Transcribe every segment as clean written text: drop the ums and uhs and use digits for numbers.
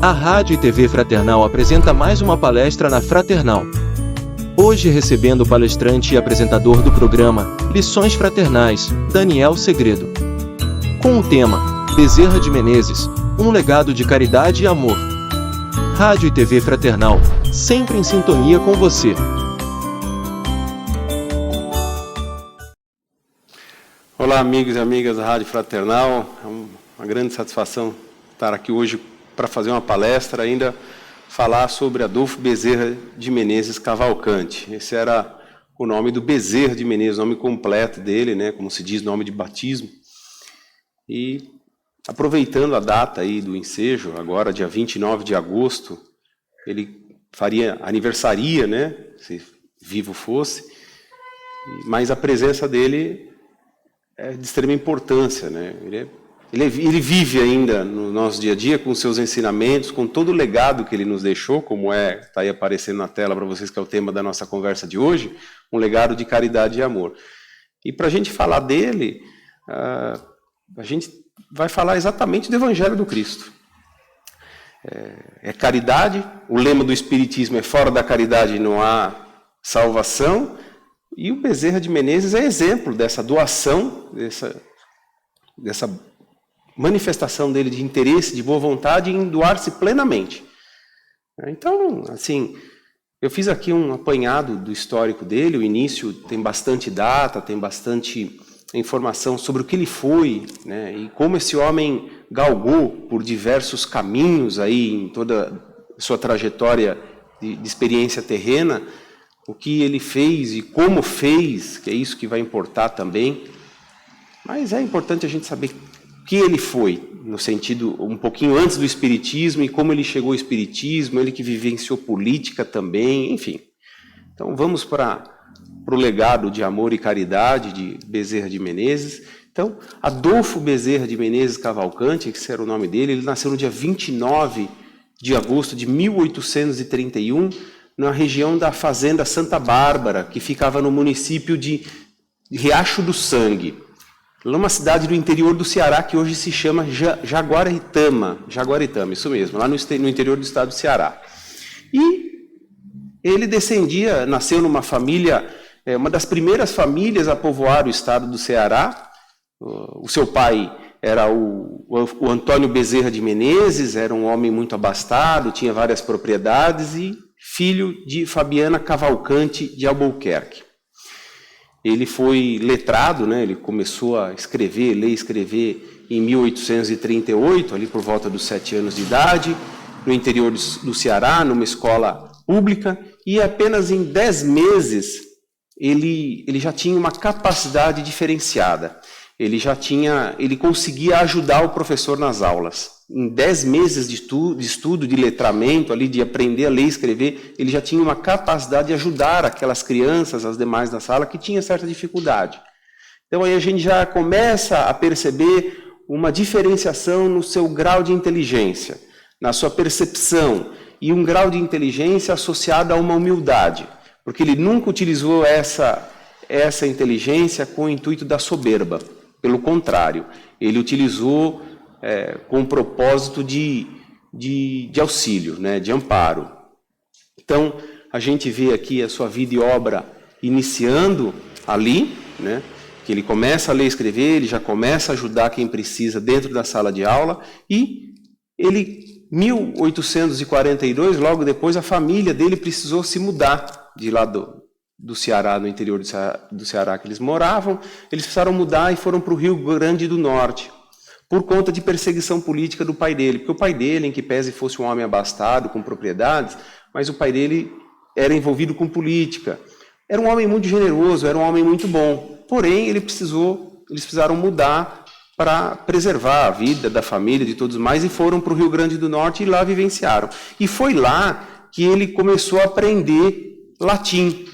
A Rádio e TV Fraternal apresenta mais uma palestra na Fraternal. Hoje recebendo o palestrante e apresentador do programa Lições Fraternais, Daniel Segredo. Com o tema Bezerra de Menezes, um legado de caridade e amor. Rádio e TV Fraternal, sempre em sintonia com você. Olá, amigos e amigas da Rádio Fraternal. É uma grande satisfação estar aqui hoje para fazer uma palestra, ainda falar sobre Adolfo Bezerra de Menezes Cavalcante. Esse era o nome do Bezerra de Menezes, o nome completo dele, né, como se diz, nome de batismo. E aproveitando a data aí do ensejo, agora dia 29 de agosto, ele aniversaria, né, se vivo fosse, mas a presença dele é de extrema importância, né? Ele vive ainda no nosso dia a dia com seus ensinamentos, com todo o legado que ele nos deixou, como está aí aparecendo na tela para vocês, que é o tema da nossa conversa de hoje, um legado de caridade e amor. E para a gente falar dele, a gente vai falar exatamente do Evangelho do Cristo. É caridade, o lema do Espiritismo é fora da caridade não há salvação, e o Bezerra de Menezes é exemplo dessa doação, dessa manifestação dele de interesse, de boa vontade em doar-se plenamente. Então, assim, eu fiz aqui um apanhado do histórico dele, o início tem bastante data, tem bastante informação sobre o que ele foi, né, e como esse homem galgou por diversos caminhos aí em toda a sua trajetória de experiência terrena, o que ele fez e como fez, que é isso que vai importar também. Mas é importante a gente saber o que ele foi, no sentido um pouquinho antes do Espiritismo e como ele chegou ao Espiritismo, ele que vivenciou política também, enfim. Então vamos para o legado de amor e caridade de Bezerra de Menezes. Então, Adolfo Bezerra de Menezes Cavalcante, que esse era o nome dele, ele nasceu no dia 29 de agosto de 1831, na região da Fazenda Santa Bárbara, que ficava no município de Riacho do Sangue, numa cidade do interior do Ceará, que hoje se chama Jaguaretama, isso mesmo, lá no interior do estado do Ceará. E ele nasceu numa família, uma das primeiras famílias a povoar o estado do Ceará. O seu pai era o Antônio Bezerra de Menezes, era um homem muito abastado, tinha várias propriedades e filho de Fabiana Cavalcante de Albuquerque. Ele foi letrado, né? Ele começou a ler e escrever em 1838, ali por volta dos 7 anos de idade, no interior do Ceará, numa escola pública, e apenas em 10 meses ele já tinha uma capacidade diferenciada. Ele conseguia ajudar o professor nas aulas. Em 10 meses de estudo, de letramento, ali, de aprender a ler e escrever, ele já tinha uma capacidade de ajudar aquelas crianças, as demais da sala, que tinham certa dificuldade. Então aí a gente já começa a perceber uma diferenciação no seu grau de inteligência, na sua percepção, e um grau de inteligência associado a uma humildade, porque ele nunca utilizou essa inteligência com o intuito da soberba. Pelo contrário, ele utilizou com o propósito de auxílio, né, de amparo. Então, a gente vê aqui a sua vida e obra iniciando ali, né, que ele começa a ler e escrever, ele já começa a ajudar quem precisa dentro da sala de aula, e ele, 1842, logo depois, a família dele precisou se mudar de lá do Ceará, no interior do Ceará que eles moravam. Eles precisaram mudar e foram para o Rio Grande do Norte, por conta de perseguição política do pai dele, porque o pai dele, em que pese fosse um homem abastado, com propriedades, mas o pai dele era envolvido com política. Era um homem muito generoso, era um homem muito bom, porém eles precisaram mudar para preservar a vida da família, de todos mais, e foram para o Rio Grande do Norte e lá vivenciaram. E foi lá que ele começou a aprender latim.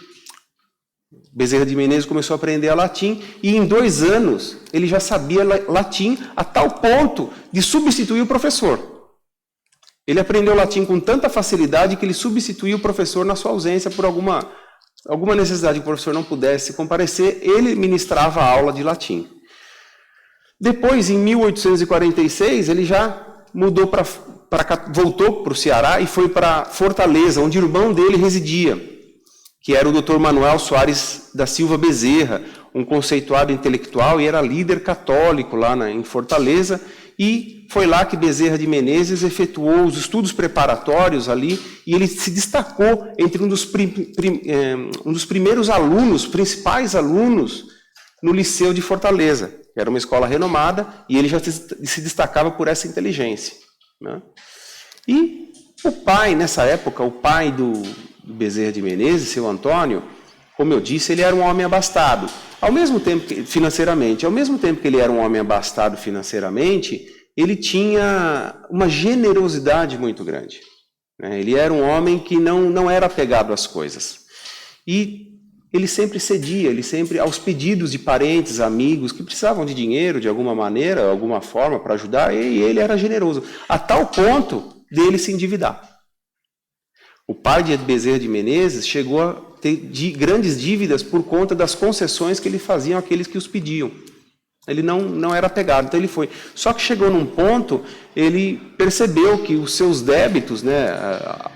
Bezerra de Menezes começou a aprender latim e em 2 anos ele já sabia latim a tal ponto de substituir o professor. Ele aprendeu latim com tanta facilidade que ele substituiu o professor na sua ausência por alguma necessidade que o professor não pudesse comparecer, ele ministrava a aula de latim. Depois, em 1846, ele já mudou para voltou para o Ceará e foi para Fortaleza, onde o irmão dele residia, que era o Dr. Manuel Soares da Silva Bezerra, um conceituado intelectual e era líder católico lá em Fortaleza, e foi lá que Bezerra de Menezes efetuou os estudos preparatórios ali, e ele se destacou entre um dos primeiros alunos, principais alunos, no Liceu de Fortaleza, que era uma escola renomada, e ele já se destacava por essa inteligência, né? E o pai, nessa época, o pai do Bezerra de Menezes, seu Antônio, como eu disse, ele era um homem abastado. Ao mesmo tempo que, financeiramente, ao mesmo tempo que ele era um homem abastado financeiramente, ele tinha uma generosidade muito grande, né? Ele era um homem que não era apegado às coisas. E ele sempre cedia, aos pedidos de parentes, amigos, que precisavam de dinheiro de alguma maneira, alguma forma para ajudar, e ele era generoso, a tal ponto dele se endividar. O pai de Bezerra de Menezes chegou a ter grandes dívidas por conta das concessões que ele fazia àqueles que os pediam. Ele não era apegado, então ele foi. Só que chegou num ponto, ele percebeu que os seus débitos, né,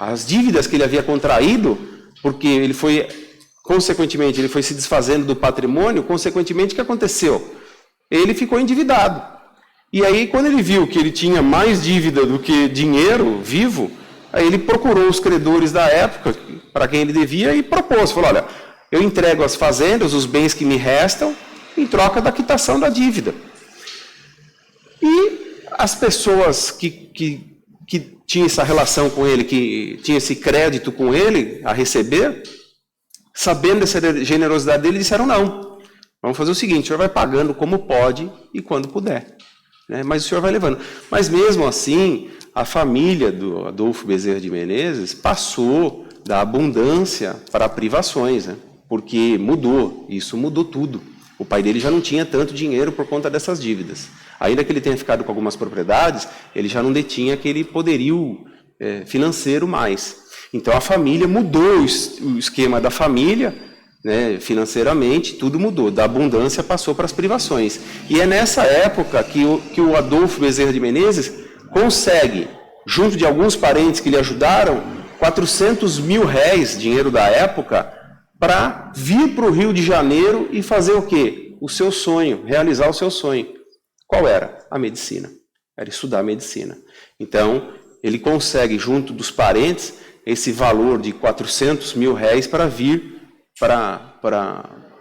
as dívidas que ele havia contraído, porque ele foi, consequentemente, ele foi se desfazendo do patrimônio, consequentemente, o que aconteceu? Ele ficou endividado. E aí, quando ele viu que ele tinha mais dívida do que dinheiro vivo, aí ele procurou os credores da época, para quem ele devia, e propôs, falou, olha, eu entrego as fazendas, os bens que me restam, em troca da quitação da dívida. E as pessoas que tinham essa relação com ele, que tinham esse crédito com ele a receber, sabendo dessa generosidade dele, disseram não. Vamos fazer o seguinte, o senhor vai pagando como pode e quando puder, né? Mas o senhor vai levando. Mas mesmo assim, a família do Adolfo Bezerra de Menezes passou da abundância para privações, né? Porque isso mudou tudo. O pai dele já não tinha tanto dinheiro por conta dessas dívidas. Ainda que ele tenha ficado com algumas propriedades, ele já não detinha aquele poderio financeiro mais. Então a família mudou o esquema da família, né, financeiramente, tudo mudou. Da abundância passou para as privações. E é nessa época que o Adolfo Bezerra de Menezes consegue, junto de alguns parentes que lhe ajudaram, 400 mil réis, dinheiro da época, para vir para o Rio de Janeiro e fazer o quê? O seu sonho, realizar o seu sonho. Qual era? A medicina. Era estudar medicina. Então, ele consegue, junto dos parentes, esse valor de 400 mil réis para vir para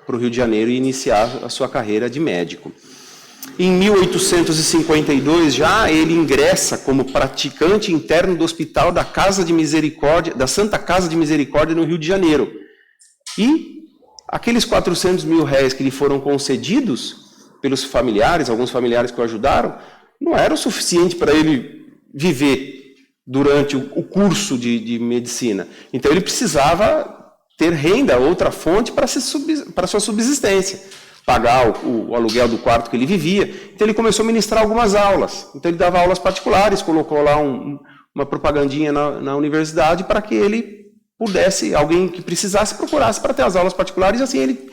o Rio de Janeiro e iniciar a sua carreira de médico. Em 1852, já ele ingressa como praticante interno do Hospital da Casa de Misericórdia, da Santa Casa de Misericórdia, no Rio de Janeiro. E aqueles 400 mil réis que lhe foram concedidos pelos familiares, alguns familiares que o ajudaram, não era o suficiente para ele viver durante o curso de medicina. Então ele precisava ter renda, outra fonte para sua subsistência, pagar o aluguel do quarto que ele vivia. Então ele começou a ministrar algumas aulas. Então ele dava aulas particulares, colocou lá uma propagandinha na universidade para que ele pudesse, alguém que precisasse, procurasse para ter as aulas particulares, e assim ele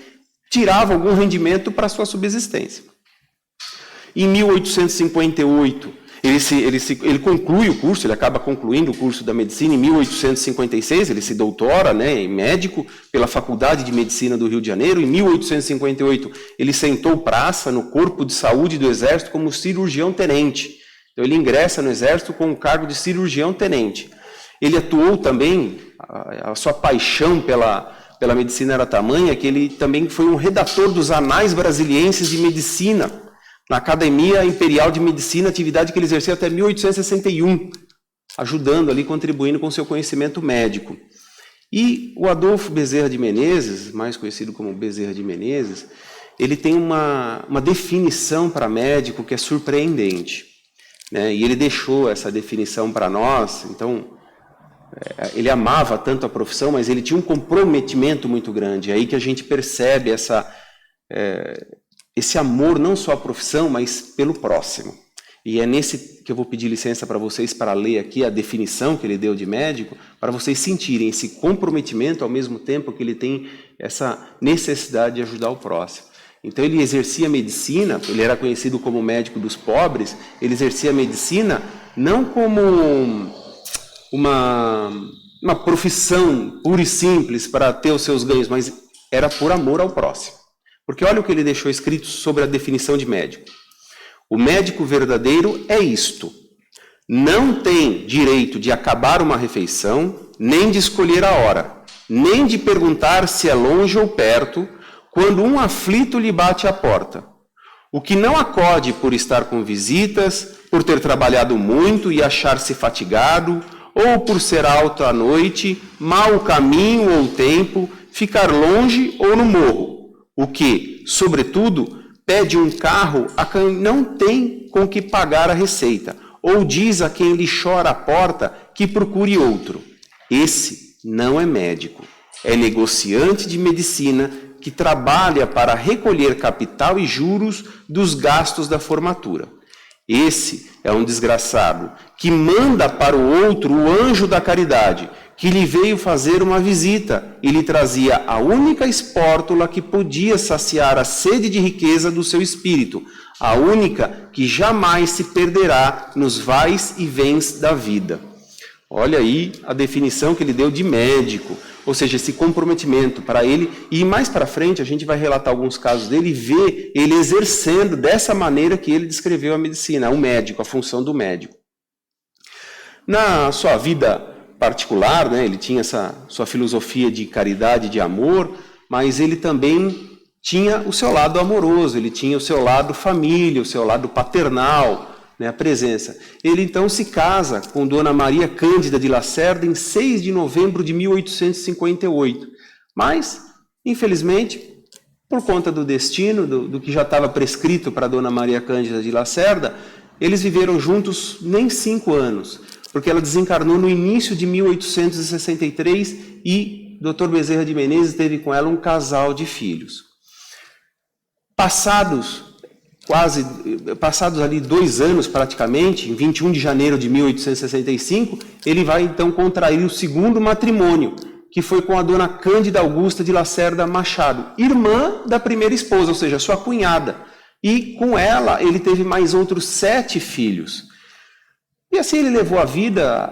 tirava algum rendimento para a sua subsistência. Em 1858, ele conclui o curso, ele acaba concluindo o curso da medicina. Em 1856, ele se doutora, né, em médico pela Faculdade de Medicina do Rio de Janeiro. Em 1858, ele sentou praça no Corpo de Saúde do Exército como cirurgião-tenente. Então ele ingressa no Exército com o cargo de cirurgião-tenente. Ele atuou também, a sua paixão pela medicina era tamanha, que ele também foi um redator dos Anais Brasilienses de Medicina, na Academia Imperial de Medicina, atividade que ele exerceu até 1861, ajudando ali, contribuindo com seu conhecimento médico. E o Adolfo Bezerra de Menezes, mais conhecido como Bezerra de Menezes, ele tem uma definição para médico que é surpreendente, né? E ele deixou essa definição para nós. Então, ele amava tanto a profissão, mas ele tinha um comprometimento muito grande. É aí que a gente percebe esse amor não só à profissão, mas pelo próximo. E é nesse que eu vou pedir licença para vocês para ler aqui a definição que ele deu de médico, para vocês sentirem esse comprometimento ao mesmo tempo que ele tem essa necessidade de ajudar o próximo. Então ele exercia a medicina, ele era conhecido como médico dos pobres, ele exercia a medicina não como uma profissão pura e simples para ter os seus ganhos, mas era por amor ao próximo. Porque olha o que ele deixou escrito sobre a definição de médico. O médico verdadeiro é isto: não tem direito de acabar uma refeição, nem de escolher a hora, nem de perguntar se é longe ou perto, quando um aflito lhe bate à porta. O que não acode por estar com visitas, por ter trabalhado muito e achar-se fatigado, ou por ser alto à noite, mau caminho ou tempo, ficar longe ou no morro. O que, sobretudo, pede um carro a quem não tem com que pagar a receita, ou diz a quem lhe chora à porta que procure outro. Esse não é médico, é negociante de medicina que trabalha para recolher capital e juros dos gastos da formatura. Esse é um desgraçado que manda para o outro o anjo da caridade, que lhe veio fazer uma visita e lhe trazia a única espórtula que podia saciar a sede de riqueza do seu espírito, a única que jamais se perderá nos vais e vens da vida. Olha aí a definição que ele deu de médico, ou seja, esse comprometimento para ele, e mais para frente a gente vai relatar alguns casos dele e ver ele exercendo dessa maneira que ele descreveu a medicina, o médico, a função do médico. Na sua vida particular, né, ele tinha essa sua filosofia de caridade, de amor, mas ele também tinha o seu lado amoroso, ele tinha o seu lado família, o seu lado paternal, né, a presença. Ele então se casa com Dona Maria Cândida de Lacerda em 6 de novembro de 1858. Mas, infelizmente, por conta do destino, do que já estava prescrito para Dona Maria Cândida de Lacerda, eles viveram juntos nem 5 anos, porque ela desencarnou no início de 1863 e Dr. Bezerra de Menezes teve com ela um casal de filhos. Passados ali 2 anos praticamente, em 21 de janeiro de 1865, ele vai então contrair o segundo matrimônio, que foi com a Dona Cândida Augusta de Lacerda Machado, irmã da primeira esposa, ou seja, sua cunhada. E com ela ele teve mais outros 7 filhos. E assim ele levou a vida,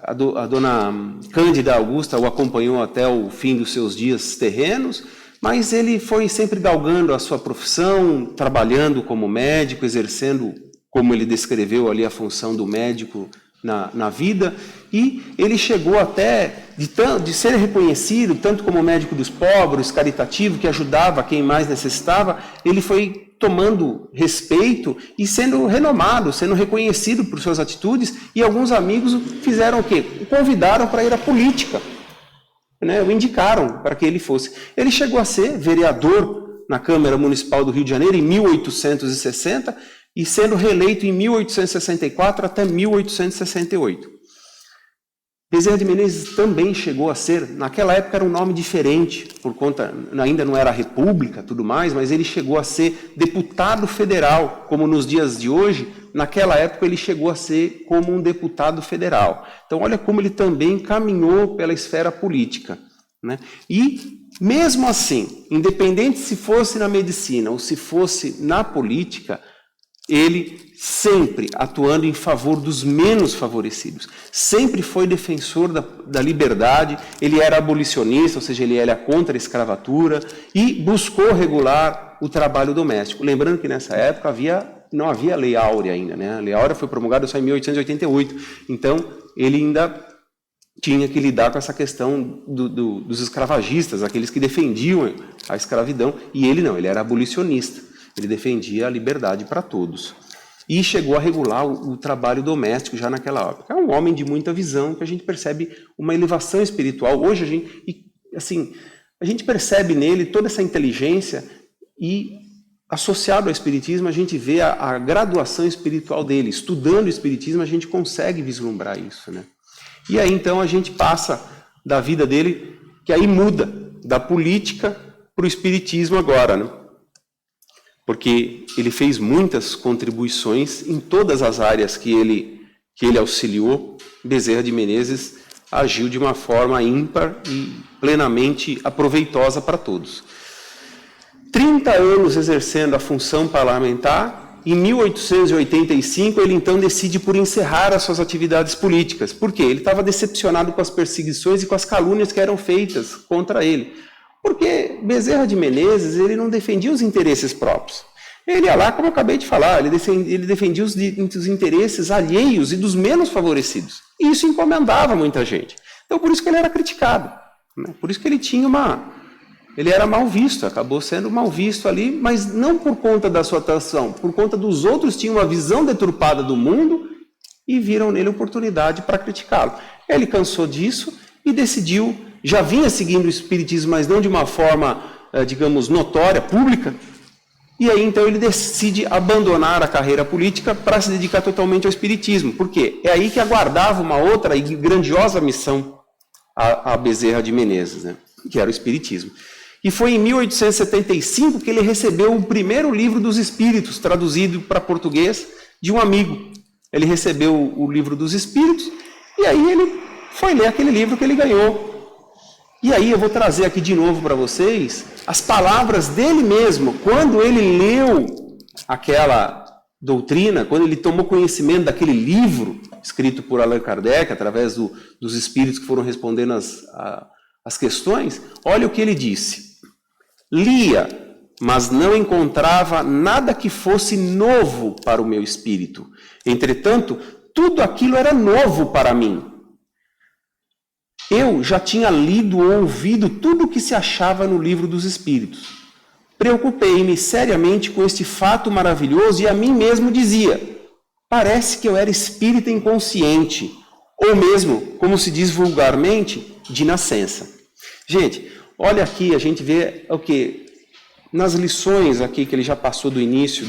a Dona Cândida Augusta o acompanhou até o fim dos seus dias terrenos, mas ele foi sempre galgando a sua profissão, trabalhando como médico, exercendo, como ele descreveu ali, a função do médico na vida, e ele chegou até de ser reconhecido, tanto como médico dos pobres, caritativo, que ajudava quem mais necessitava, ele foi tomando respeito e sendo renomado, sendo reconhecido por suas atitudes, e alguns amigos fizeram o quê? O convidaram para ir à política. Né, o indicaram para que ele fosse. Ele chegou a ser vereador na Câmara Municipal do Rio de Janeiro em 1860 e sendo reeleito em 1864 até 1868. Bezerra de Menezes também chegou a ser, naquela época era um nome diferente, por conta, ainda não era república, tudo mais, mas ele chegou a ser deputado federal, como nos dias de hoje, naquela época ele chegou a ser como um deputado federal. Então olha como ele também caminhou pela esfera política, né? E mesmo assim, independente se fosse na medicina ou se fosse na política, ele sempre atuando em favor dos menos favorecidos, sempre foi defensor da liberdade, ele era abolicionista, ou seja, ele era contra a escravatura e buscou regular o trabalho doméstico. Lembrando que nessa época não havia Lei Áurea ainda, né? A Lei Áurea foi promulgada só em 1888, então ele ainda tinha que lidar com essa questão dos escravagistas, aqueles que defendiam a escravidão, e ele não, ele era abolicionista. Ele defendia a liberdade para todos. E chegou a regular o trabalho doméstico já naquela época. É um homem de muita visão, que a gente percebe uma elevação espiritual. Hoje a gente percebe nele toda essa inteligência e, associado ao espiritismo, a gente vê a graduação espiritual dele. Estudando o espiritismo, a gente consegue vislumbrar isso, né? E aí, então, a gente passa da vida dele, que aí muda da política para o espiritismo agora, né? Porque ele fez muitas contribuições em todas as áreas que ele auxiliou. Bezerra de Menezes agiu de uma forma ímpar e plenamente aproveitosa para todos. 30 anos exercendo a função parlamentar em 1885, ele então decide por encerrar as suas atividades políticas. Por quê? Ele estava decepcionado com as perseguições e com as calúnias que eram feitas contra ele. Porque Bezerra de Menezes, ele não defendia os interesses próprios. Ele ia lá, como eu acabei de falar, ele defendia os interesses alheios e dos menos favorecidos. E isso incomodava muita gente. Então, por isso que ele era criticado. Né? Por isso que ele tinha ele era mal visto, acabou sendo mal visto ali, mas não por conta da sua atuação, por conta dos outros tinham uma visão deturpada do mundo e viram nele oportunidade para criticá-lo. Ele cansou disso e decidiu, já vinha seguindo o espiritismo, mas não de uma forma, digamos, notória, pública, e aí então ele decide abandonar a carreira política para se dedicar totalmente ao espiritismo. Por quê? É aí que aguardava uma outra e grandiosa missão a Bezerra de Menezes, né? Que era o espiritismo. E foi em 1875 que ele recebeu o primeiro livro dos Espíritos, traduzido para português, de um amigo. Ele recebeu o livro dos Espíritos, e aí ele foi ler aquele livro que ele ganhou. E aí eu vou trazer aqui de novo para vocês as palavras dele mesmo, quando ele leu aquela doutrina, quando ele tomou conhecimento daquele livro, escrito por Allan Kardec, através dos Espíritos que foram respondendo as questões. Olha o que ele disse. Lia, mas não encontrava nada que fosse novo para o meu espírito. Entretanto, tudo aquilo era novo para mim. Eu já tinha lido ou ouvido tudo o que se achava no livro dos Espíritos. Preocupei-me seriamente com este fato maravilhoso e a mim mesmo dizia: parece que eu era espírita inconsciente, ou mesmo, como se diz vulgarmente, de nascença. Gente, olha aqui, a gente vê o que? Nas lições aqui que ele já passou do início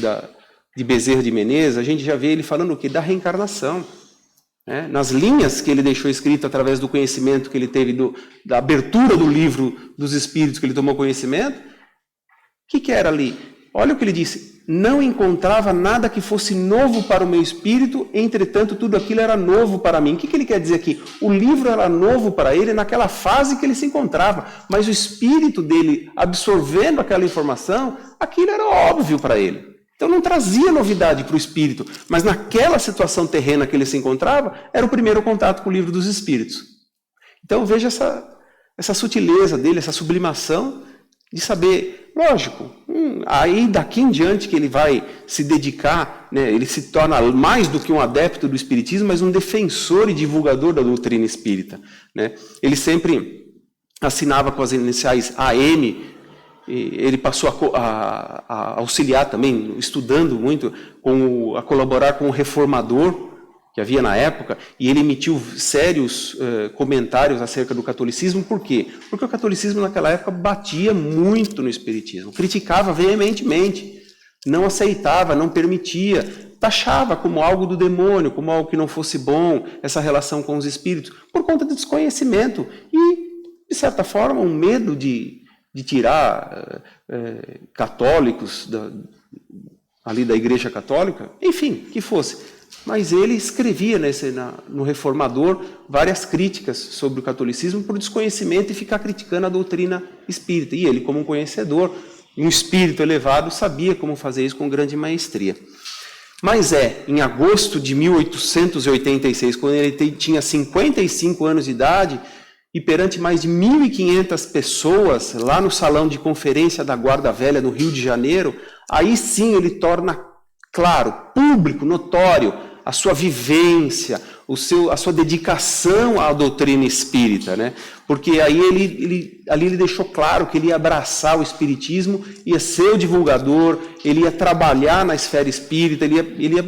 de Bezerra de Menezes, a gente já vê ele falando o que? Da reencarnação. Né? Nas linhas que ele deixou escrito através do conhecimento que ele teve, da abertura do livro dos Espíritos que ele tomou conhecimento, o que era ali? Olha o que ele disse. Não encontrava nada que fosse novo para o meu espírito, entretanto, tudo aquilo era novo para mim. O que ele quer dizer aqui? O livro era novo para ele naquela fase que ele se encontrava, mas o espírito dele, absorvendo aquela informação, aquilo era óbvio para ele. Então não trazia novidade para o espírito, mas naquela situação terrena que ele se encontrava, era o primeiro contato com o livro dos Espíritos. Então veja essa sutileza dele, essa sublimação de saber, lógico, aí daqui em diante que ele vai se dedicar, né, ele se torna mais do que um adepto do espiritismo, mas um defensor e divulgador da doutrina espírita. Né? Ele sempre assinava com as iniciais AM, ele passou a auxiliar também, estudando muito, a colaborar com o Reformador, que havia na época, e ele emitiu sérios comentários acerca do catolicismo. Por quê? Porque o catolicismo naquela época batia muito no espiritismo, criticava veementemente, não aceitava, não permitia, taxava como algo do demônio, como algo que não fosse bom, essa relação com os espíritos, por conta do desconhecimento e, de certa forma, um medo de tirar católicos ali da Igreja Católica, enfim, que fosse. Mas ele escrevia no Reformador várias críticas sobre o catolicismo por desconhecimento e ficar criticando a doutrina espírita. E ele, como um conhecedor, um espírito elevado, sabia como fazer isso com grande maestria. Mas em agosto de 1886, quando ele tinha 55 anos de idade, e perante mais de 1.500 pessoas, lá no salão de conferência da Guarda Velha, no Rio de Janeiro, aí sim ele torna claro, público, notório, a sua vivência, a sua dedicação à doutrina espírita, né? Porque aí ele deixou claro que ele ia abraçar o espiritismo, ia ser o divulgador, ele ia trabalhar na esfera espírita, ele ia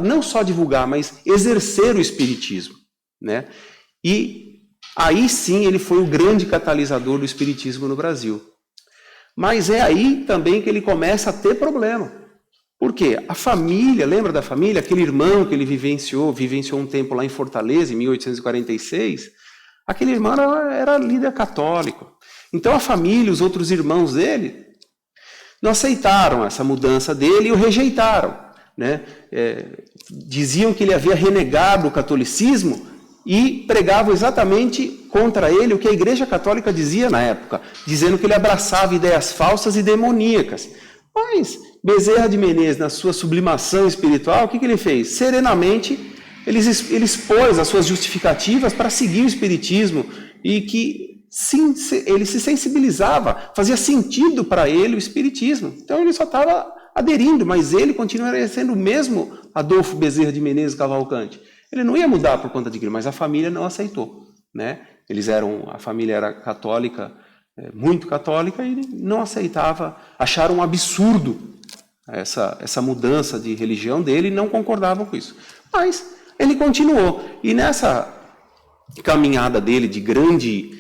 não só divulgar, mas exercer o espiritismo, né? E aí sim ele foi o grande catalisador do espiritismo no Brasil. Mas é aí também que ele começa a ter problema. Por quê? A família, lembra da família? Aquele irmão que ele vivenciou um tempo lá em Fortaleza, em 1846, aquele irmão era líder católico. Então a família, os outros irmãos dele, não aceitaram essa mudança dele e o rejeitaram. Né? Diziam que ele havia renegado o catolicismo e pregavam exatamente contra ele o que a Igreja Católica dizia na época, dizendo que ele abraçava ideias falsas e demoníacas. Mas Bezerra de Menezes, na sua sublimação espiritual, o que ele fez? Serenamente, ele expôs as suas justificativas para seguir o espiritismo e que sim, ele se sensibilizava, fazia sentido para ele o espiritismo. Então ele só estava aderindo, mas ele continuaria sendo o mesmo Adolfo Bezerra de Menezes Cavalcante. Ele não ia mudar por conta daquilo, mas a família não aceitou, né? A família era católica, muito católica, e não aceitava, acharam um absurdo essa mudança de religião dele e não concordavam com isso. Mas ele continuou, e nessa caminhada dele de grande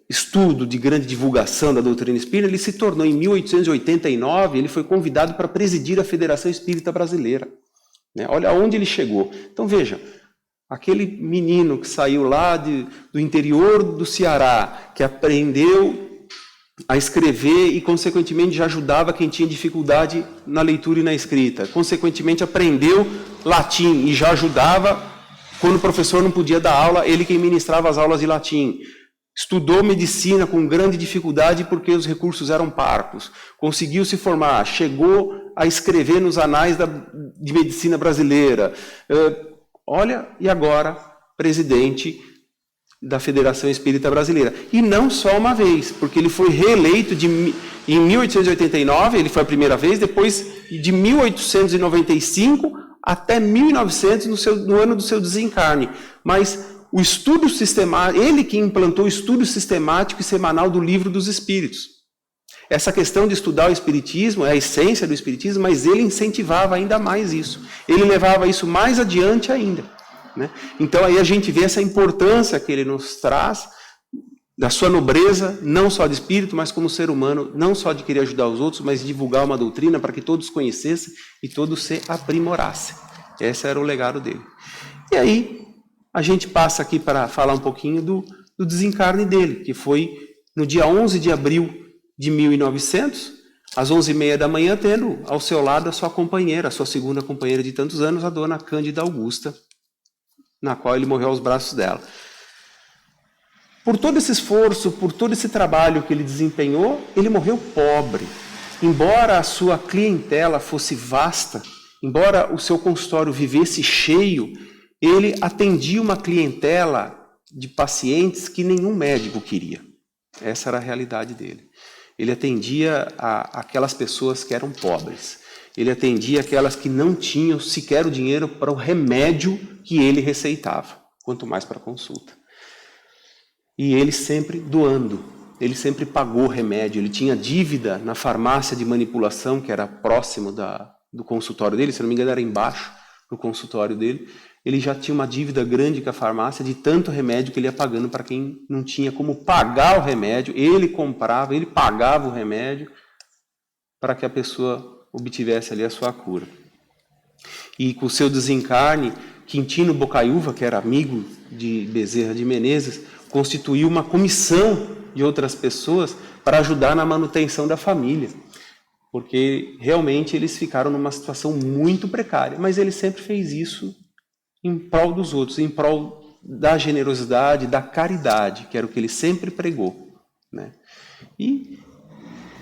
estudo, de grande divulgação da doutrina espírita, ele se tornou, em 1889, ele foi convidado para presidir a Federação Espírita Brasileira. Olha onde ele chegou. Então veja, aquele menino que saiu lá do interior do Ceará, que aprendeu a escrever e, consequentemente, já ajudava quem tinha dificuldade na leitura e na escrita. Consequentemente, aprendeu latim e já ajudava quando o professor não podia dar aula, ele quem ministrava as aulas de latim. Estudou medicina com grande dificuldade porque os recursos eram parcos. Conseguiu se formar, chegou a escrever nos anais de medicina brasileira. Olha, e agora, presidente da Federação Espírita Brasileira. E não só uma vez, porque ele foi reeleito em 1889, ele foi a primeira vez, depois de 1895 até 1900, no ano do seu desencarne. Mas o estudo sistemático, ele que implantou o estudo sistemático e semanal do Livro dos Espíritos. Essa questão de estudar o Espiritismo é a essência do Espiritismo, mas ele incentivava ainda mais isso. Ele levava isso mais adiante ainda, né? Então aí a gente vê essa importância que ele nos traz, da sua nobreza, não só de espírito, mas como ser humano, não só de querer ajudar os outros, mas de divulgar uma doutrina para que todos conhecessem e todos se aprimorassem. Esse era o legado dele. E aí, a gente passa aqui para falar um pouquinho do desencarne dele, que foi no dia 11 de abril de 1900, às 11h30 da manhã, tendo ao seu lado a sua companheira, a sua segunda companheira de tantos anos, a dona Cândida Augusta, na qual ele morreu aos braços dela. Por todo esse esforço, por todo esse trabalho que ele desempenhou, ele morreu pobre. Embora a sua clientela fosse vasta, embora o seu consultório vivesse cheio, ele atendia uma clientela de pacientes que nenhum médico queria. Essa era a realidade dele. Ele atendia aquelas pessoas que eram pobres. Ele atendia aquelas que não tinham sequer o dinheiro para o remédio que ele receitava, quanto mais para a consulta. E ele sempre doando, ele sempre pagou remédio. Ele tinha dívida na farmácia de manipulação, que era próximo do consultório dele, se não me engano era embaixo do consultório dele. Ele já tinha uma dívida grande com a farmácia de tanto remédio que ele ia pagando para quem não tinha como pagar o remédio. Ele comprava, ele pagava o remédio para que a pessoa obtivesse ali a sua cura. E com o seu desencarne, Quintino Bocaiúva, que era amigo de Bezerra de Menezes, constituiu uma comissão de outras pessoas para ajudar na manutenção da família, porque realmente eles ficaram numa situação muito precária, mas ele sempre fez isso em prol dos outros, em prol da generosidade, da caridade, que era o que ele sempre pregou, né? E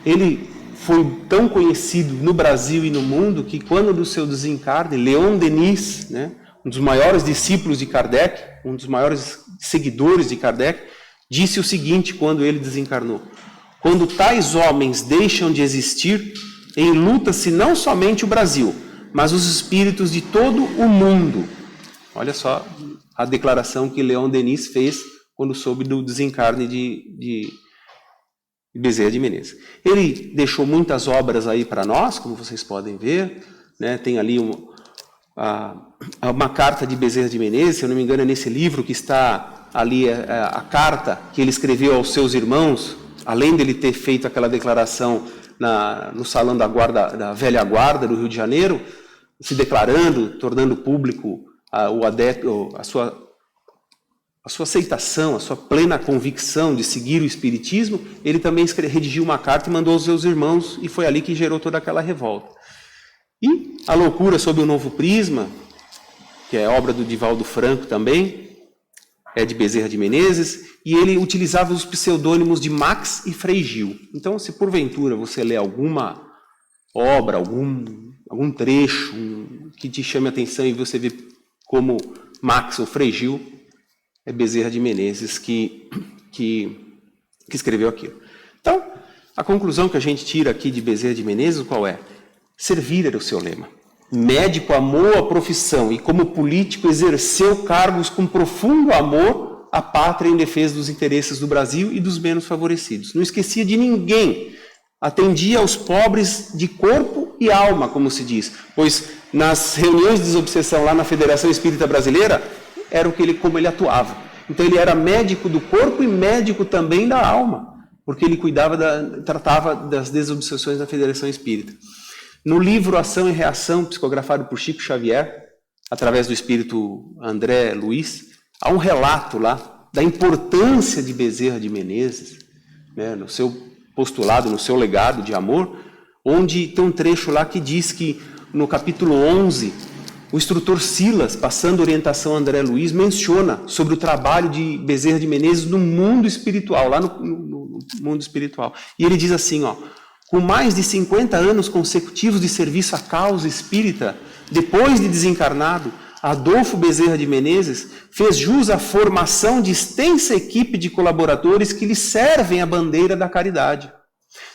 ele foi tão conhecido no Brasil e no mundo que, quando do seu desencarne, Leon Denis, né, um dos maiores discípulos de Kardec, um dos maiores seguidores de Kardec, disse o seguinte quando ele desencarnou: quando tais homens deixam de existir, enluta-se não somente o Brasil, mas os espíritos de todo o mundo. Olha só a declaração que Leon Denis fez quando soube do desencarne de Bezerra de Menezes. Ele deixou muitas obras aí para nós, como vocês podem ver, né? Tem ali uma carta de Bezerra de Menezes, se eu não me engano é nesse livro que está ali a carta que ele escreveu aos seus irmãos, além dele ter feito aquela declaração no salão da velha guarda do Rio de Janeiro, se declarando, tornando público o adepto, a sua aceitação, a sua plena convicção de seguir o Espiritismo. Ele também redigiu uma carta e mandou aos seus irmãos, e foi ali que gerou toda aquela revolta. E A Loucura sob o Novo Prisma, que é obra do Divaldo Franco também, é de Bezerra de Menezes, e ele utilizava os pseudônimos de Max e Frei Gil. Então, se porventura você lê alguma obra, algum trecho que te chame a atenção e você vê como Max ou Frei Gil, é Bezerra de Menezes que escreveu aquilo. Então, a conclusão que a gente tira aqui de Bezerra de Menezes, qual é? Servir era o seu lema. Médico amou a profissão e, como político, exerceu cargos com profundo amor à pátria em defesa dos interesses do Brasil e dos menos favorecidos. Não esquecia de ninguém. Atendia aos pobres de corpo e alma, como se diz. Pois nas reuniões de desobsessão lá na Federação Espírita Brasileira, era como ele atuava. Então ele era médico do corpo e médico também da alma, porque ele tratava das desobsessões da Federação Espírita. No livro Ação e Reação, psicografado por Chico Xavier, através do espírito André Luiz, há um relato lá da importância de Bezerra de Menezes, né, no seu postulado, no seu legado de amor, onde tem um trecho lá que diz que no capítulo 11, o instrutor Silas, passando orientação a André Luiz, menciona sobre o trabalho de Bezerra de Menezes no mundo espiritual, lá no mundo espiritual. E ele diz assim, com mais de 50 anos consecutivos de serviço à causa espírita, depois de desencarnado, Adolfo Bezerra de Menezes fez jus à formação de extensa equipe de colaboradores que lhe servem a bandeira da caridade.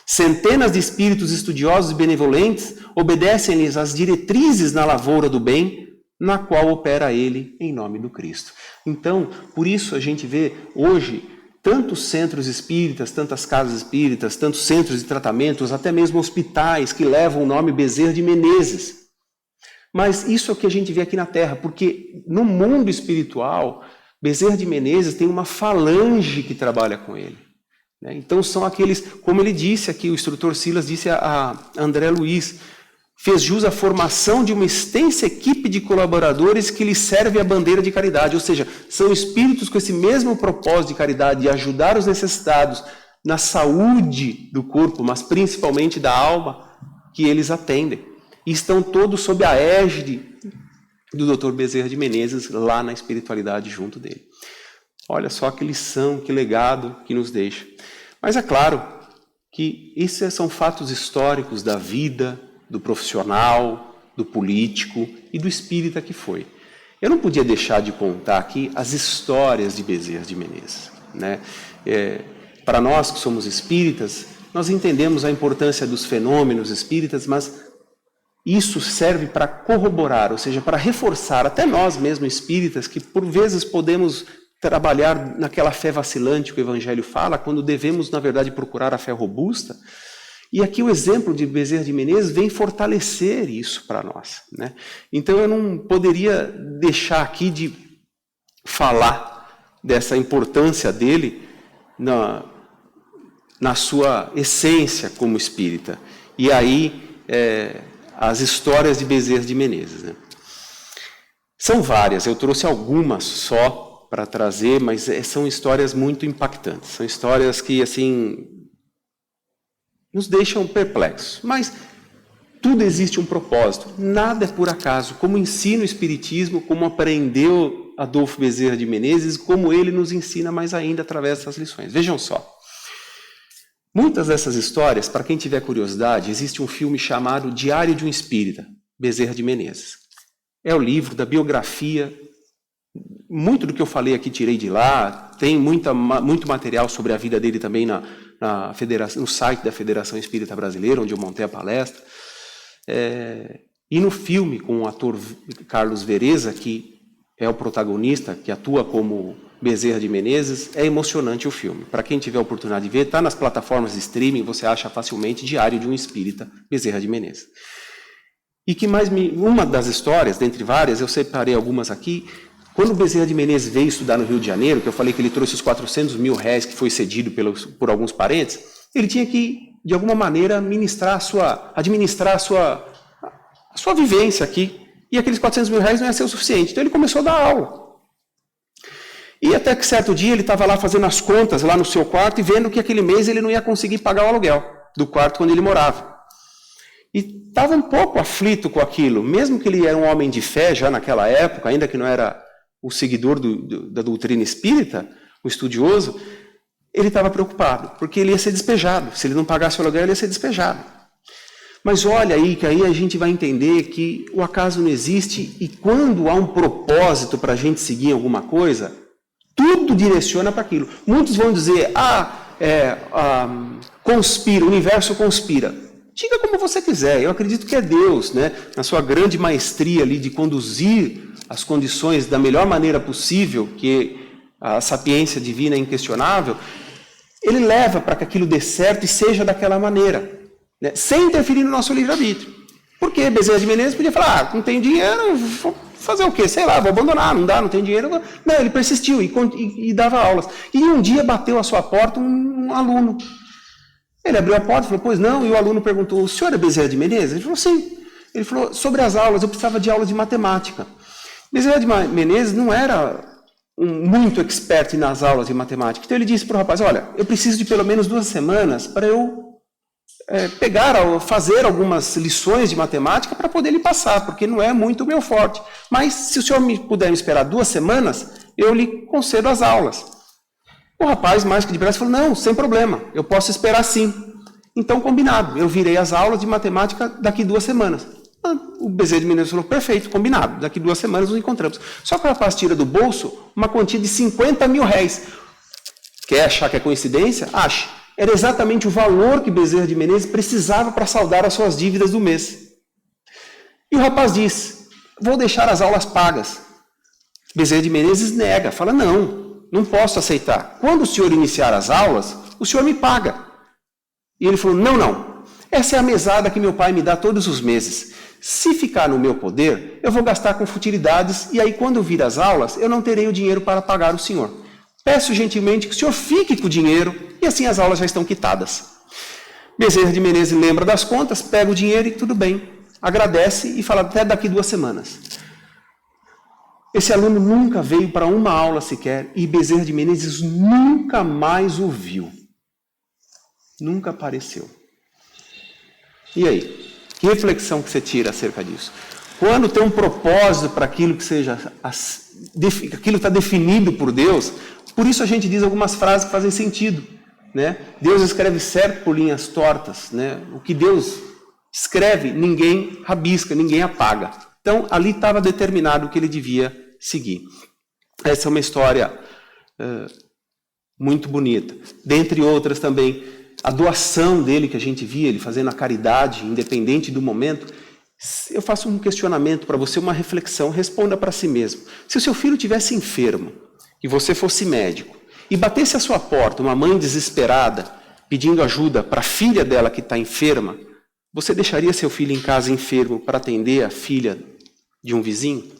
Centenas de espíritos estudiosos e benevolentes obedecem-lhes as diretrizes na lavoura do bem, na qual opera ele em nome do Cristo. Então, por isso a gente vê hoje tantos centros espíritas, tantas casas espíritas, tantos centros de tratamentos, até mesmo hospitais que levam o nome Bezerra de Menezes. Mas isso é o que a gente vê aqui na Terra, porque no mundo espiritual, Bezerra de Menezes tem uma falange que trabalha com ele. Então são aqueles, como ele disse aqui, o instrutor Silas disse a André Luiz, fez jus à formação de uma extensa equipe de colaboradores que lhe serve a bandeira de caridade, ou seja, são espíritos com esse mesmo propósito de caridade, de ajudar os necessitados na saúde do corpo, mas principalmente da alma, que eles atendem. E estão todos sob a égide do Dr. Bezerra de Menezes, lá na espiritualidade junto dele. Olha só que lição, que legado que nos deixa. Mas é claro que esses são fatos históricos da vida, do profissional, do político e do espírita que foi. Eu não podia deixar de contar aqui as histórias de Bezerra de Menezes. Para nós que somos espíritas, nós entendemos a importância dos fenômenos espíritas, mas isso serve para corroborar, ou seja, para reforçar até nós mesmos espíritas, que por vezes podemos trabalhar naquela fé vacilante que o Evangelho fala, quando devemos, na verdade, procurar a fé robusta. E aqui o exemplo de Bezerra de Menezes vem fortalecer isso para nós. Então eu não poderia deixar aqui de falar dessa importância dele na sua essência como espírita. E aí, as histórias de Bezerra de Menezes. São várias, eu trouxe algumas só para trazer, mas são histórias muito impactantes. São histórias que, assim, nos deixam perplexos. Mas tudo existe um propósito, nada é por acaso. Como ensina o Espiritismo, como aprendeu Adolfo Bezerra de Menezes, como ele nos ensina mais ainda através dessas lições. Vejam só. Muitas dessas histórias, para quem tiver curiosidade, existe um filme chamado Diário de um Espírita, Bezerra de Menezes. É o livro da biografia. Muito do que eu falei aqui tirei de lá, tem muito material sobre a vida dele também no site da Federação Espírita Brasileira, onde eu montei a palestra. E no filme, com o ator Carlos Vereza, que é o protagonista, que atua como Bezerra de Menezes, é emocionante o filme. Para quem tiver a oportunidade de ver, está nas plataformas de streaming, você acha facilmente Diário de um Espírita, Bezerra de Menezes. E que uma das histórias, dentre várias, eu separei algumas aqui. Quando o Bezerra de Menezes veio estudar no Rio de Janeiro, que eu falei que ele trouxe os 400 mil réis que foi cedido por alguns parentes, ele tinha que, de alguma maneira, administrar a sua vivência aqui. E aqueles 400 mil réis não ia ser o suficiente. Então ele começou a dar aula. E até que certo dia ele estava lá fazendo as contas lá no seu quarto e vendo que aquele mês ele não ia conseguir pagar o aluguel do quarto onde ele morava. E estava um pouco aflito com aquilo, mesmo que ele era um homem de fé já naquela época, ainda que não era o seguidor da doutrina espírita, o estudioso, ele estava preocupado, porque ele ia ser despejado. Se ele não pagasse o aluguel, ele ia ser despejado. Mas olha aí, que aí a gente vai entender que o acaso não existe e quando há um propósito para a gente seguir alguma coisa, tudo direciona para aquilo. Muitos vão dizer, conspira, o universo conspira. Diga como você quiser, eu acredito que é Deus, né? Na sua grande maestria ali de conduzir as condições da melhor maneira possível, que a sapiência divina é inquestionável, ele leva para que aquilo dê certo e seja daquela maneira, né? Sem interferir no nosso livre-arbítrio. Porque Bezerra de Menezes podia falar, não tenho dinheiro, vou fazer o quê? Sei lá, vou abandonar, não dá, não tem dinheiro. Não, ele persistiu e dava aulas. E um dia bateu à sua porta um aluno. Ele abriu a porta e falou, pois não, e o aluno perguntou, o senhor é Bezerra de Menezes? Ele falou, sim. Ele falou, sobre as aulas, eu precisava de aulas de matemática. Bezerra de Menezes não era muito expert nas aulas de matemática. Então ele disse para o rapaz, olha, eu preciso de pelo menos 2 semanas para eu fazer algumas lições de matemática para poder lhe passar, porque não é muito o meu forte. Mas se o senhor puder me esperar 2 semanas, eu lhe concedo as aulas. O rapaz, mais que depressa, falou, não, sem problema, eu posso esperar sim. Então, combinado, eu virei as aulas de matemática daqui 2 semanas. O Bezerra de Menezes falou, perfeito, combinado, daqui 2 semanas nos encontramos. Só que o rapaz tira do bolso uma quantia de 50 mil réis. Quer achar que é coincidência? Ache. Era exatamente o valor que Bezerra de Menezes precisava para saldar as suas dívidas do mês. E o rapaz diz, vou deixar as aulas pagas. Bezerra de Menezes nega, fala, não posso aceitar. Quando o senhor iniciar as aulas, o senhor me paga. E ele falou, não, essa é a mesada que meu pai me dá todos os meses. Se ficar no meu poder, eu vou gastar com futilidades, e aí quando eu vir as aulas, eu não terei o dinheiro para pagar o senhor. Peço gentilmente que o senhor fique com o dinheiro, e assim as aulas já estão quitadas. Bezerra de Menezes lembra das contas, pega o dinheiro e tudo bem. Agradece e fala até daqui 2 semanas. Esse aluno nunca veio para uma aula sequer, e Bezerra de Menezes nunca mais o viu. Nunca apareceu. E aí? Que reflexão que você tira acerca disso? Quando tem um propósito para aquilo que seja, aquilo está definido por Deus, por isso a gente diz algumas frases que fazem sentido, né? Deus escreve certo por linhas tortas, né? O que Deus escreve, ninguém rabisca, ninguém apaga. Então, ali estava determinado o que ele devia seguir. Essa é uma história muito bonita. Dentre outras também, a doação dele que a gente via, ele fazendo a caridade, independente do momento. Eu faço um questionamento para você, uma reflexão, responda para si mesmo. Se o seu filho estivesse enfermo e você fosse médico e batesse à sua porta uma mãe desesperada pedindo ajuda para a filha dela que está enferma, você deixaria seu filho em casa enfermo para atender a filha de um vizinho?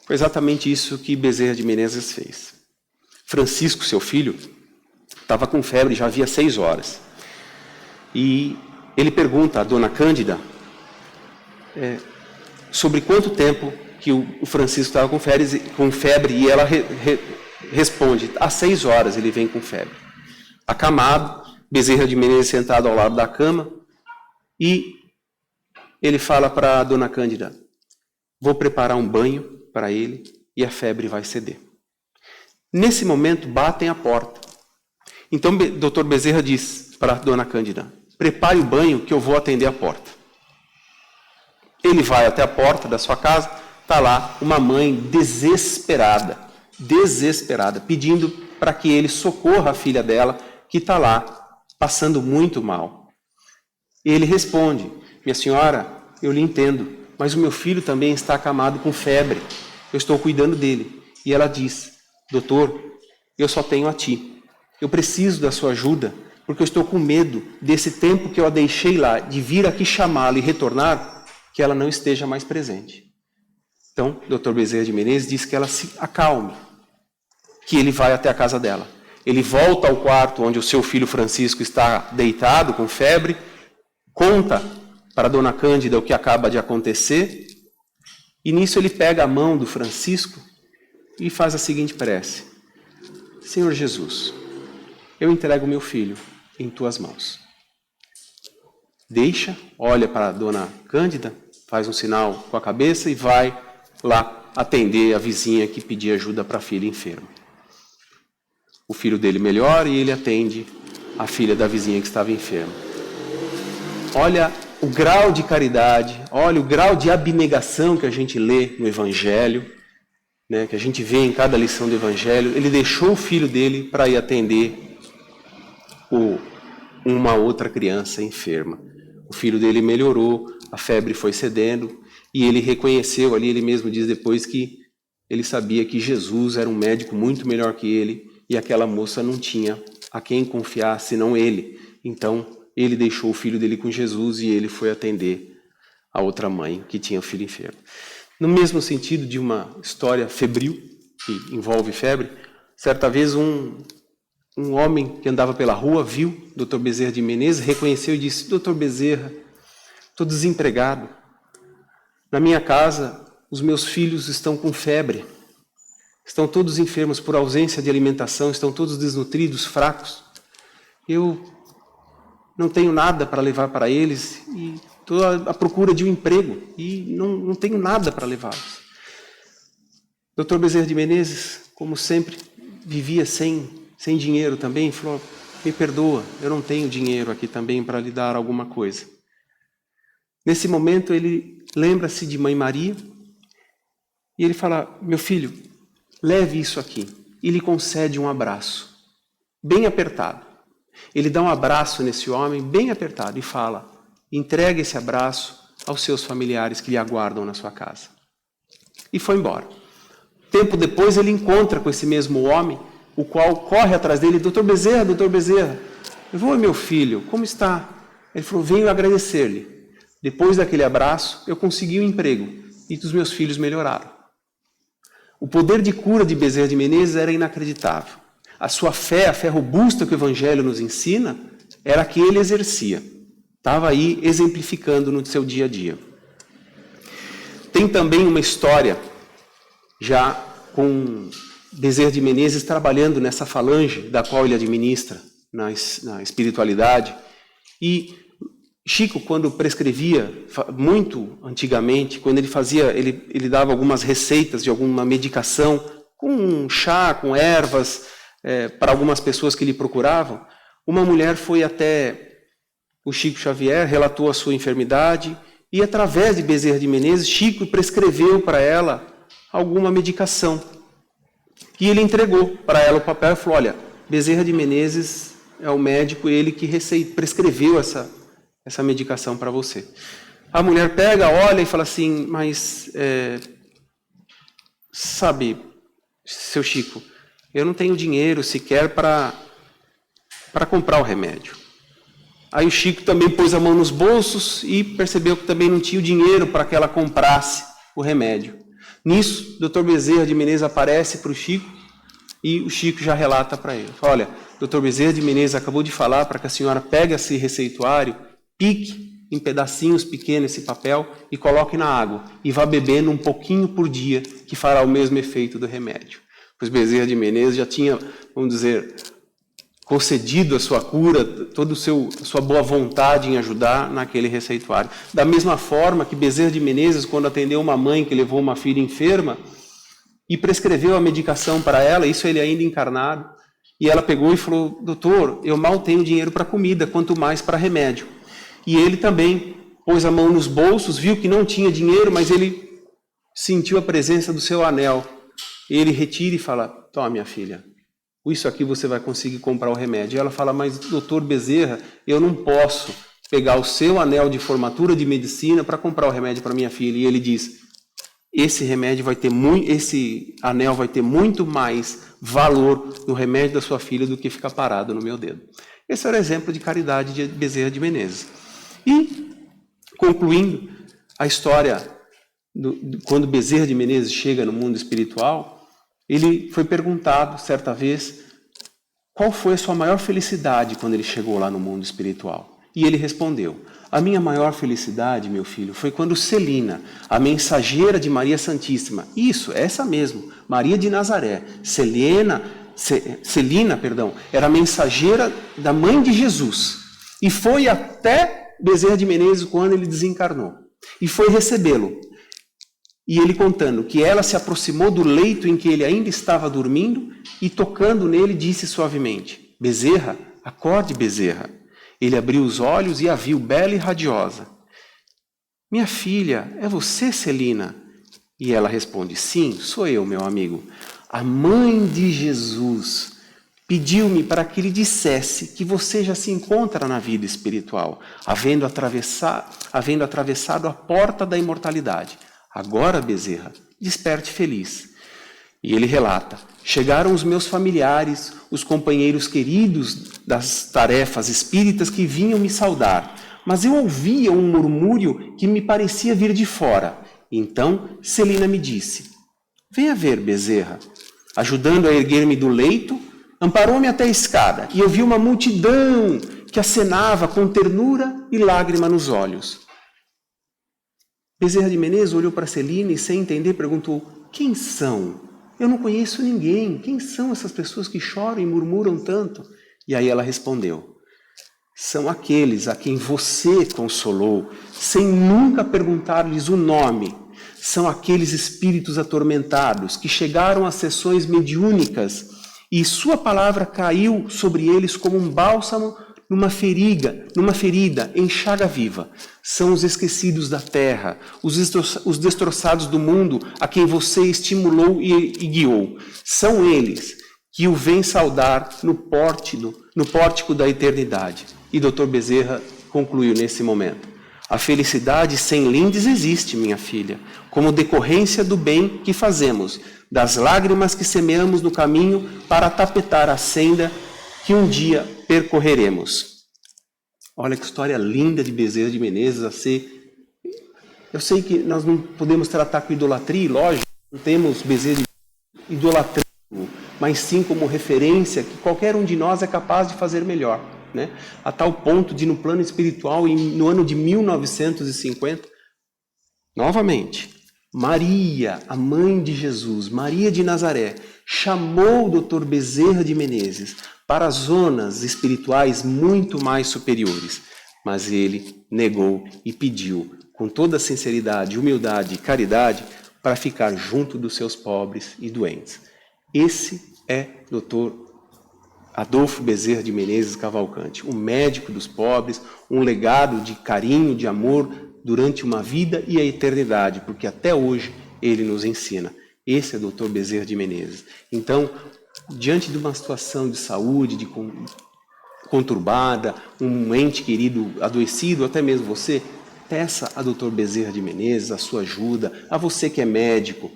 Foi exatamente isso que Bezerra de Menezes fez. Francisco, seu filho, estava com febre já havia 6 horas. E ele pergunta à dona Cândida sobre quanto tempo que o Francisco estava com febre e ela responde, há 6 horas ele vem com febre. Acamado, Bezerra de Menezes sentado ao lado da cama, e ele fala para a dona Cândida, vou preparar um banho para ele e a febre vai ceder. Nesse momento, batem a porta. Então, o doutor Bezerra diz para a dona Cândida, prepare o banho que eu vou atender a porta. Ele vai até a porta da sua casa, está lá uma mãe desesperada, pedindo para que ele socorra a filha dela, que está lá, passando muito mal. E ele responde, minha senhora, eu lhe entendo, mas o meu filho também está acamado com febre, eu estou cuidando dele. E ela diz, doutor, eu só tenho a ti, eu preciso da sua ajuda, porque eu estou com medo desse tempo que eu a deixei lá, de vir aqui chamá-la e retornar, que ela não esteja mais presente. Então, o Dr. Bezerra de Menezes diz que ela se acalme, que ele vai até a casa dela. Ele volta ao quarto onde o seu filho Francisco está deitado com febre, conta para a dona Cândida o que acaba de acontecer, e nisso ele pega a mão do Francisco e faz a seguinte prece. Senhor Jesus, eu entrego meu filho em tuas mãos. Deixa, olha para a dona Cândida, faz um sinal com a cabeça e vai lá atender a vizinha que pedia ajuda para a filha enferma. O filho dele melhora e ele atende a filha da vizinha que estava enferma. olha o grau de caridade, olha o grau de abnegação que a gente lê no Evangelho, né, que a gente vê em cada lição do Evangelho. Ele deixou o filho dele para ir atender uma outra criança enferma. O filho dele melhorou, a febre foi cedendo, e ele reconheceu ali, ele mesmo diz depois, que ele sabia que Jesus era um médico muito melhor que ele, e aquela moça não tinha a quem confiar senão ele. Então, ele deixou o filho dele com Jesus e ele foi atender a outra mãe que tinha o filho enfermo. No mesmo sentido de uma história febril, que envolve febre, certa vez um homem que andava pela rua viu o Dr. Bezerra de Menezes, reconheceu e disse: Dr. Bezerra, estou desempregado. Na minha casa, os meus filhos estão com febre. Estão todos enfermos por ausência de alimentação, estão todos desnutridos, fracos. Eu não tenho nada para levar para eles e estou à procura de um emprego e não tenho nada para levá-los. Dr. Bezerra de Menezes, como sempre, vivia sem dinheiro também, falou: me perdoa, eu não tenho dinheiro aqui também para lhe dar alguma coisa. Nesse momento ele lembra-se de Mãe Maria e ele fala: meu filho, leve isso aqui. E lhe concede um abraço, bem apertado. Ele dá um abraço nesse homem, bem apertado, e fala: entrega esse abraço aos seus familiares que lhe aguardam na sua casa. E foi embora. Tempo depois ele encontra com esse mesmo homem, o qual corre atrás dele: Dr. Bezerra, eu vou, meu filho, como está? Ele falou: venho agradecer-lhe. Depois daquele abraço, eu consegui um emprego e os meus filhos melhoraram. O poder de cura de Bezerra de Menezes era inacreditável. A sua fé, a fé robusta que o Evangelho nos ensina, era a que ele exercia. Estava aí exemplificando no seu dia a dia. Tem também uma história, já com Bezerra de Menezes trabalhando nessa falange da qual ele administra, na espiritualidade. E Chico, quando prescrevia, muito antigamente, quando ele fazia, ele dava algumas receitas de alguma medicação, com chá, com ervas, para algumas pessoas que lhe procuravam. Uma mulher foi até o Chico Xavier, relatou a sua enfermidade, e através de Bezerra de Menezes, Chico prescreveu para ela alguma medicação. E ele entregou para ela o papel e falou: olha, Bezerra de Menezes é o médico, ele que prescreveu essa medicação para você. A mulher pega, olha e fala assim: mas, sabe, seu Chico, eu não tenho dinheiro sequer para comprar o remédio. Aí o Chico também pôs a mão nos bolsos e percebeu que também não tinha o dinheiro para que ela comprasse o remédio. Nisso, o Dr. Bezerra de Menezes aparece para o Chico e o Chico já relata para ele: olha, Dr. Bezerra de Menezes acabou de falar para que a senhora pegue esse receituário, pique em pedacinhos pequenos esse papel e coloque na água e vá bebendo um pouquinho por dia, que fará o mesmo efeito do remédio. Pois Bezerra de Menezes já tinha, vamos dizer, concedido a sua cura, toda a sua boa vontade em ajudar naquele receituário. Da mesma forma que Bezerra de Menezes, quando atendeu uma mãe que levou uma filha enferma e prescreveu a medicação para ela, isso ele ainda encarnado, e ela pegou e falou: doutor, eu mal tenho dinheiro para comida, quanto mais para remédio. E ele também pôs a mão nos bolsos, viu que não tinha dinheiro, mas ele sentiu a presença do seu anel. Ele retira e fala: toma, minha filha, isso aqui você vai conseguir comprar o remédio. E ela fala: mas doutor Bezerra, eu não posso pegar o seu anel de formatura de medicina para comprar o remédio para minha filha. E ele diz: esse anel vai ter muito mais valor no remédio da sua filha do que ficar parado no meu dedo. Esse era o exemplo de caridade de Bezerra de Menezes. E, concluindo a história, quando Bezerra de Menezes chega no mundo espiritual, ele foi perguntado, certa vez, qual foi a sua maior felicidade quando ele chegou lá no mundo espiritual. E ele respondeu: a minha maior felicidade, meu filho, foi quando Celina, a mensageira de Maria Santíssima, essa mesmo, Maria de Nazaré, Celina, era a mensageira da mãe de Jesus, e foi até Bezerra de Menezes quando ele desencarnou, e foi recebê-lo. E ele contando que ela se aproximou do leito em que ele ainda estava dormindo e tocando nele disse suavemente: Bezerra, acorde, Bezerra. Ele abriu os olhos e a viu bela e radiosa. Minha filha, é você, Celina? E ela responde, sim, sou eu, meu amigo. A mãe de Jesus pediu-me para que lhe dissesse que você já se encontra na vida espiritual, havendo atravessado a porta da imortalidade. Agora, Bezerra, desperte feliz. E ele relata, chegaram os meus familiares, os companheiros queridos das tarefas espíritas que vinham me saudar, mas eu ouvia um murmúrio que me parecia vir de fora. Então, Celina me disse, venha ver, Bezerra. Ajudando a erguer-me do leito, amparou-me até a escada e eu vi uma multidão que acenava com ternura e lágrima nos olhos. Bezerra de Menezes olhou para Celina e, sem entender, perguntou, quem são? Eu não conheço ninguém. Quem são essas pessoas que choram e murmuram tanto? E aí ela respondeu, são aqueles a quem você consolou, sem nunca perguntar-lhes o nome. São aqueles espíritos atormentados que chegaram às sessões mediúnicas e sua palavra caiu sobre eles como um bálsamo numa ferida em chaga viva. São os esquecidos da terra, os destroçados do mundo a quem você estimulou e guiou. São eles que o vêm saudar no pórtico da eternidade. E Dr. Bezerra concluiu nesse momento. A felicidade sem lindes existe, minha filha, como decorrência do bem que fazemos, das lágrimas que semeamos no caminho para tapetar a senda que um dia percorreremos. Olha que história linda de Bezerra de Menezes a ser. Eu sei que nós não podemos tratar com idolatria, lógico, não temos Bezerra de idolatria, mas sim como referência que qualquer um de nós é capaz de fazer melhor. Né? A tal ponto de, no plano espiritual, no ano de 1950, novamente, Maria, a mãe de Jesus, Maria de Nazaré, chamou o Dr. Bezerra de Menezes para zonas espirituais muito mais superiores, mas ele negou e pediu, com toda sinceridade, humildade e caridade, para ficar junto dos seus pobres e doentes. Esse é Dr. Adolfo Bezerra de Menezes Cavalcante, um médico dos pobres, um legado de carinho, de amor durante uma vida e a eternidade, porque até hoje ele nos ensina. Esse é o Dr. Bezerra de Menezes. Então, diante de uma situação de saúde, conturbada, um ente querido adoecido, até mesmo você, peça a Dr. Bezerra de Menezes a sua ajuda, a você que é médico,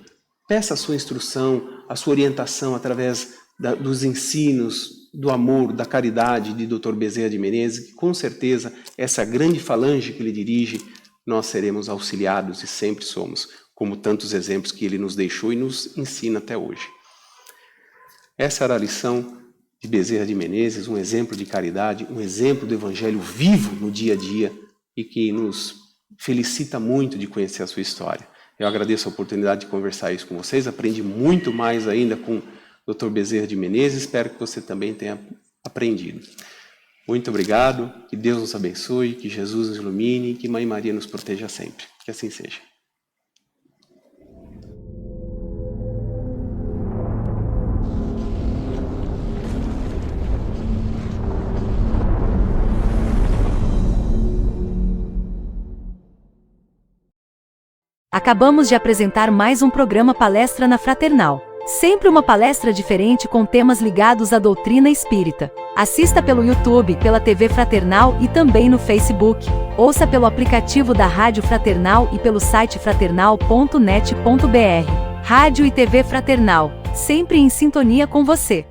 peça a sua instrução, a sua orientação através dos ensinos, do amor, da caridade de Dr. Bezerra de Menezes, que com certeza essa grande falange que ele dirige, nós seremos auxiliados e sempre somos, como tantos exemplos que ele nos deixou e nos ensina até hoje. Essa era a lição de Bezerra de Menezes, um exemplo de caridade, um exemplo do Evangelho vivo no dia a dia e que nos felicita muito de conhecer a sua história. Eu agradeço a oportunidade de conversar isso com vocês, aprendi muito mais ainda com Dr. Bezerra de Menezes, espero que você também tenha aprendido. Muito obrigado, que Deus nos abençoe, que Jesus nos ilumine e que Mãe Maria nos proteja sempre. Que assim seja. Acabamos de apresentar mais um programa Palestra na Fraternal. Sempre uma palestra diferente com temas ligados à doutrina espírita. Assista pelo YouTube, pela TV Fraternal e também no Facebook. Ouça pelo aplicativo da Rádio Fraternal e pelo site fraternal.net.br. Rádio e TV Fraternal, sempre em sintonia com você.